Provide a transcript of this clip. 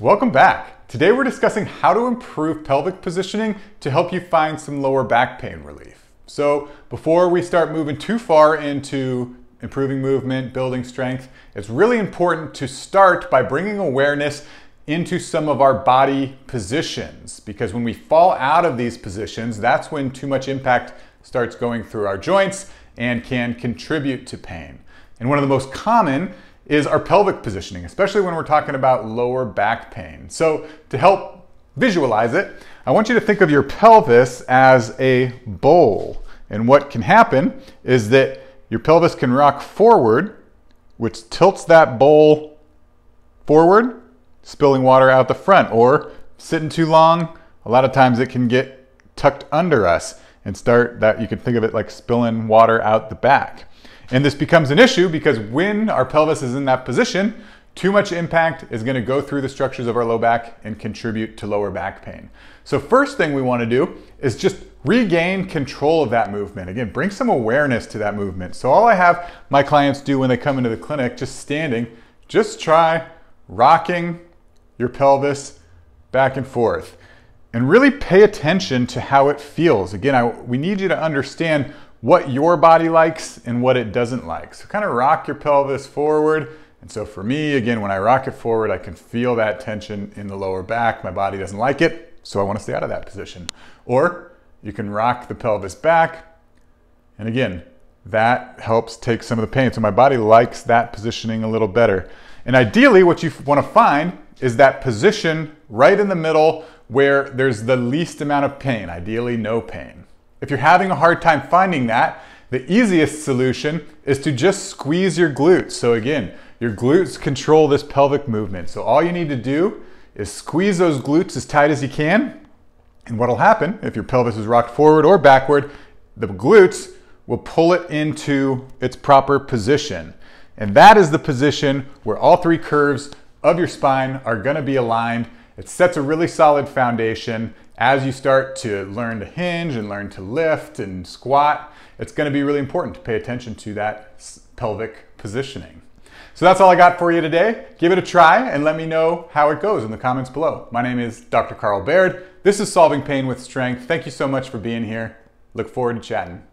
Welcome back. Today we're discussing how to improve pelvic positioning to help you find some lower back pain relief. So before we start moving too far into improving movement, building strength, it's really important to start by bringing awareness into some of our body positions, because when we fall out of these positions, that's when too much impact starts going through our joints and can contribute to pain. And one of the most common is our pelvic positioning, especially when we're talking about lower back pain. So to help visualize it, I want you to think of your pelvis as a bowl. And what can happen is that your pelvis can rock forward, which tilts that bowl forward, spilling water out the front, or sitting too long, a lot of times it can get tucked under us and start that, you can think of it like spilling water out the back. And this becomes an issue because when our pelvis is in that position, too much impact is going to go through the structures of our low back and contribute to lower back pain. So first thing we want to do is just regain control of that movement. Again, bring some awareness to that movement. So all I have my clients do when they come into the clinic, just standing, just try rocking your pelvis back and forth and really pay attention to how it feels. Again, we need you to understand what your body likes and what it doesn't like. So kind of rock your pelvis forward. And so for me, again, when I rock it forward, I can feel that tension in the lower back. My body doesn't like it, so I want to stay out of that position. Or you can rock the pelvis back. And again, that helps take some of the pain. So my body likes that positioning a little better. And ideally, what you want to find is that position right in the middle where there's the least amount of pain, ideally no pain. If you're having a hard time finding that, the easiest solution is to just squeeze your glutes. So again, your glutes control this pelvic movement. So all you need to do is squeeze those glutes as tight as you can. And what'll happen if your pelvis is rocked forward or backward, the glutes will pull it into its proper position. And that is the position where all three curves of your spine are going to be aligned. It sets a really solid foundation. As you start to learn to hinge and learn to lift and squat, it's going to be really important to pay attention to that pelvic positioning. So that's all I got for you today. Give it a try and let me know how it goes in the comments below. My name is Dr. Baird. This is Solving Pain with Strength. Thank you so much for being here. Look forward to chatting.